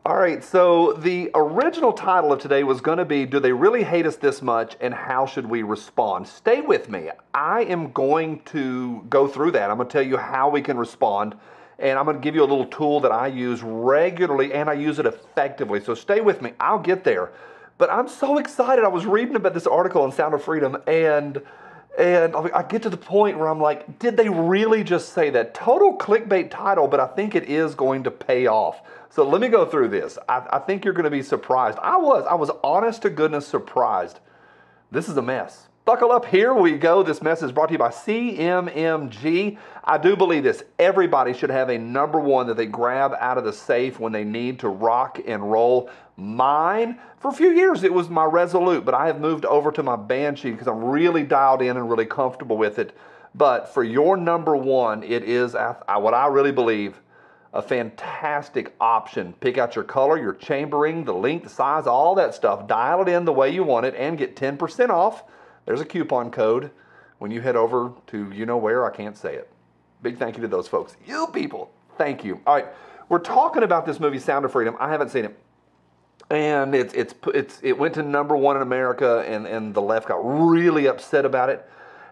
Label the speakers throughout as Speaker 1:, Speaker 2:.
Speaker 1: All right, so the original title of today was going to be, Do They Really Hate Us This Much and How Should We Respond? Stay with me. I am going to go through that. I'm going to tell you how we can respond, and I'm going to give you a little tool that I use regularly, and I use it effectively. So stay with me. I'll get there. But I'm so excited. I was reading about this article on Sound of Freedom, and I get to the point where I'm like, did they really just say that? Total clickbait title, but I think it is going to pay off. So let me go through this. I think you're going to be surprised. I was honest to goodness surprised. This is a mess. Buckle up, here we go. This mess is brought to you by CMMG. I do believe this. Everybody should have a number one that they grab out of the safe when they need to rock and roll. Mine, for a few years, it was my Resolute, but I have moved over to my Banshee because I'm really dialed in and really comfortable with it. But for your number one, it is what I really believe a fantastic option. Pick out your color, your chambering, the length, the size, all that stuff. Dial it in the way you want it and get 10% off. There's a coupon code when you head over to you know where, I can't say it. Big thank you to those folks. You people, thank you. All right, we're talking about this movie, Sound of Freedom. I haven't seen it. And it went to number one in America, and the left got really upset about it.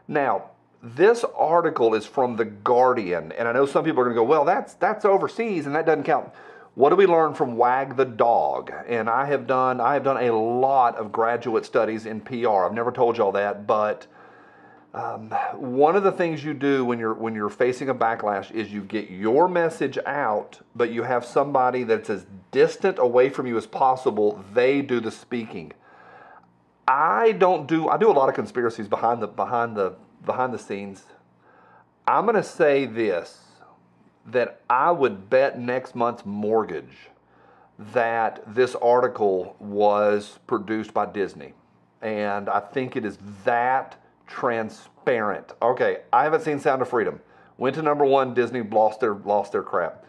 Speaker 1: Now, this article is from The Guardian, and I know some people are going to go, well, that's overseas, and that doesn't count. What do we learn from Wag the Dog? And I have done a lot of graduate studies in PR. I've never told y'all that, but one of the things you do when you're facing a backlash is you get your message out, but you have somebody that's as distant away from you as possible. They do the speaking. I do a lot of conspiracies behind the scenes. I'm going to say this, that I would bet next month's mortgage that this article was produced by Disney. And I think it is that transparent. Okay, I haven't seen Sound of Freedom. Went to number one, Disney lost their crap.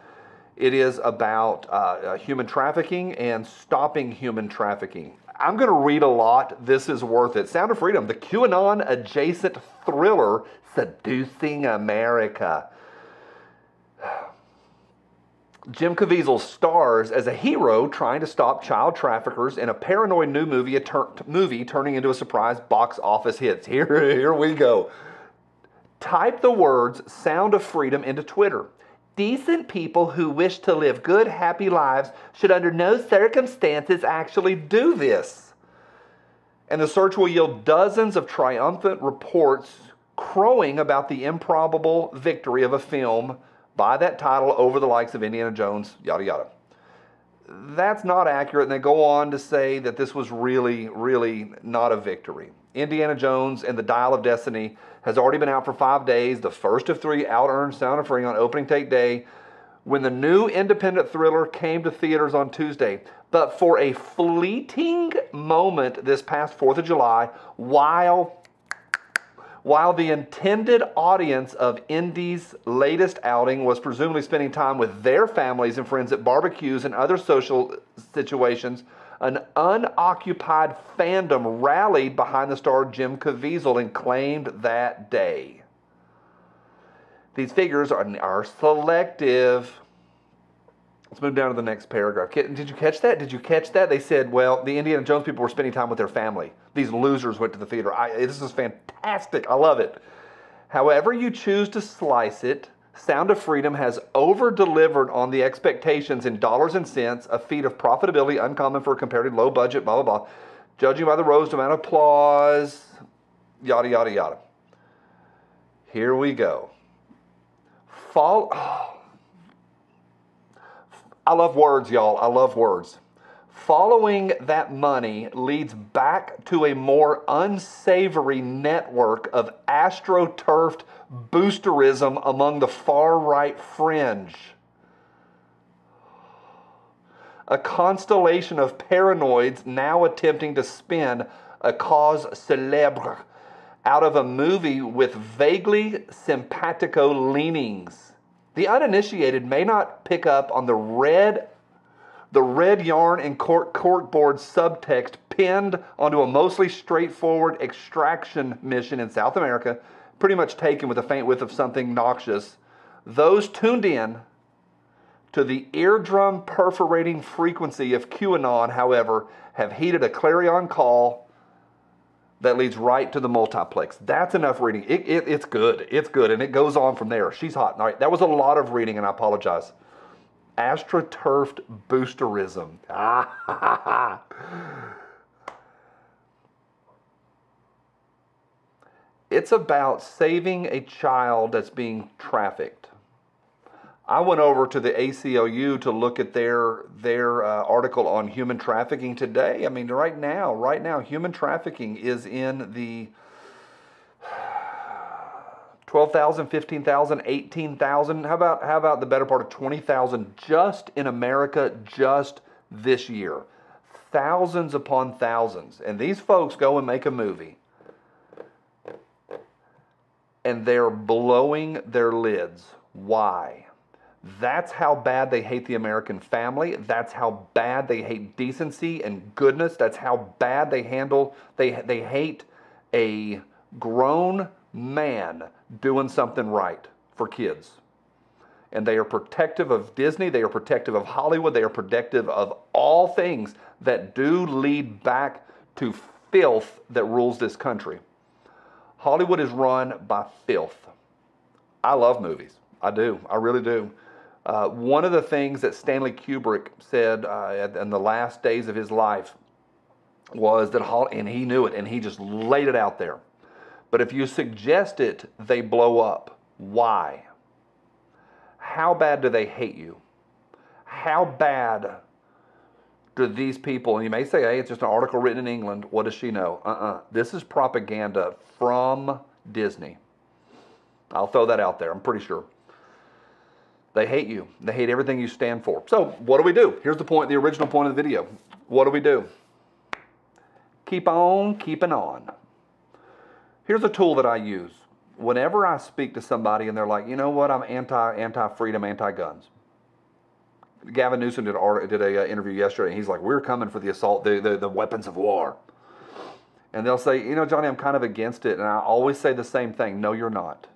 Speaker 1: It is about human trafficking and stopping human trafficking. I'm going to read a lot. This is worth it. Sound of Freedom, the QAnon adjacent thriller seducing America. Jim Caviezel stars as a hero trying to stop child traffickers in a paranoid new movie turning into a surprise box office hit. Here we go. Type the words Sound of Freedom into Twitter. Decent people who wish to live good, happy lives should under no circumstances actually do this. And the search will yield dozens of triumphant reports crowing about the improbable victory of a film by that title over the likes of Indiana Jones, yada yada. That's not accurate, and they go on to say that this was really, really not a victory. Indiana Jones and the Dial of Destiny has already been out for 5 days, the first of 3 out-earned Sound of Freedom on opening take day, when the new independent thriller came to theaters on Tuesday. But for a fleeting moment this past 4th of July, while the intended audience of Indy's latest outing was presumably spending time with their families and friends at barbecues and other social situations, an unoccupied fandom rallied behind the star Jim Caviezel and claimed that day. These figures are selective. Let's move down to the next paragraph. Did you catch that? Did you catch that? They said, well, the Indiana Jones people were spending time with their family. These losers went to the theater. This is fantastic. I love it. However you choose to slice it, Sound of Freedom has over-delivered on the expectations in dollars and cents, a feat of profitability uncommon for a comparatively low budget, blah, blah, blah. Judging by the rose amount of applause, yada, yada, yada. Here we go. I love words, y'all. I love words. Following that money leads back to a more unsavory network of astroturfed boosterism among the far-right fringe. A constellation of paranoids now attempting to spin a cause célèbre out of a movie with vaguely simpatico leanings. The uninitiated may not pick up on the red yarn and corkboard subtext pinned onto a mostly straightforward extraction mission in South America, pretty much taken with a faint whiff of something noxious. Those tuned in to the eardrum perforating frequency of QAnon, however, have heeded a clarion call that leads right to the multiplex. That's enough reading. It's good. It's good. And it goes on from there. She's hot. All right, that was a lot of reading, and I apologize. AstroTurfed boosterism. It's about saving a child that's being trafficked. I went over to the ACLU to look at their article on human trafficking today. I mean, right now, human trafficking is in the 12,000, 15,000, 18,000. How about the better part of 20,000 just in America just this year? Thousands upon thousands. And these folks go and make a movie, and they're blowing their lids. Why? That's how bad they hate the American family. That's how bad they hate decency and goodness. That's how bad they hate a grown man doing something right for kids. And they are protective of Disney. They are protective of Hollywood. They are protective of all things that do lead back to filth that rules this country. Hollywood is run by filth. I love movies. I do. I really do. One of the things that Stanley Kubrick said in the last days of his life was that, and he knew it, and he just laid it out there. But if you suggest it, they blow up. Why? How bad do they hate you? How bad do these people, and you may say, hey, it's just an article written in England. What does she know? This is propaganda from Disney. I'll throw that out there. I'm pretty sure. They hate you. They hate everything you stand for. So what do we do? Here's the point, the original point of the video. What do we do? Keep on keeping on. Here's a tool that I use. Whenever I speak to somebody and they're like, you know what, I'm anti-freedom, anti-guns. Gavin Newsom did an interview yesterday, and he's like, we're coming for the assault, the weapons of war. And they'll say, you know, Johnny, I'm kind of against it. And I always say the same thing. No, you're not.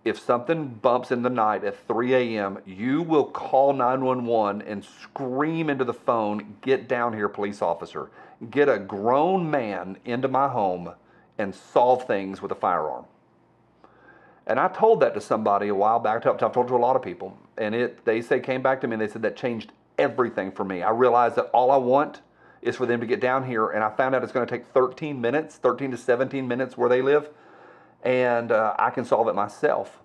Speaker 1: If something bumps in the night at 3 a.m., you will call 911 and scream into the phone, get down here, police officer. Get a grown man into my home and solve things with a firearm. And I told that to somebody a while back. I've told it to a lot of people. And they came back to me and they said that changed everything for me. I realized that all I want is for them to get down here. And I found out it's going to take 13 to 17 minutes where they live. And I can solve it myself.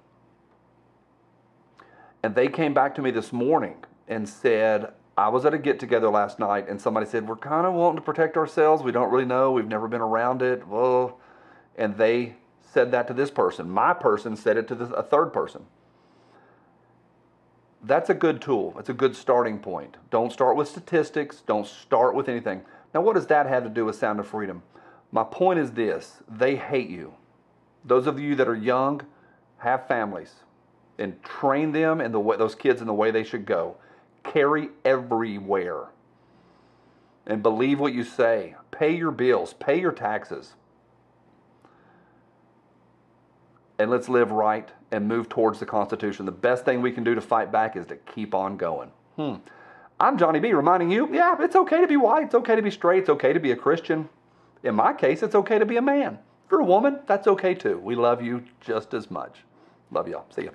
Speaker 1: And they came back to me this morning and said, I was at a get-together last night, and somebody said, we're kind of wanting to protect ourselves. We don't really know. We've never been around it. Well, and they said that to this person. My person said it to a third person. That's a good tool. It's a good starting point. Don't start with statistics. Don't start with anything. Now, what does that have to do with Sound of Freedom? My point is this. They hate you. Those of you that are young, have families, and train them in the way, those kids in the way they should go. Carry everywhere. And believe what you say. Pay your bills. Pay your taxes. And let's live right and move towards the Constitution. The best thing we can do to fight back is to keep on going. I'm Johnny B, reminding you, yeah, it's okay to be white. It's okay to be straight. It's okay to be a Christian. In my case, it's okay to be a man. If you're a woman, that's okay too. We love you just as much. Love y'all. See ya.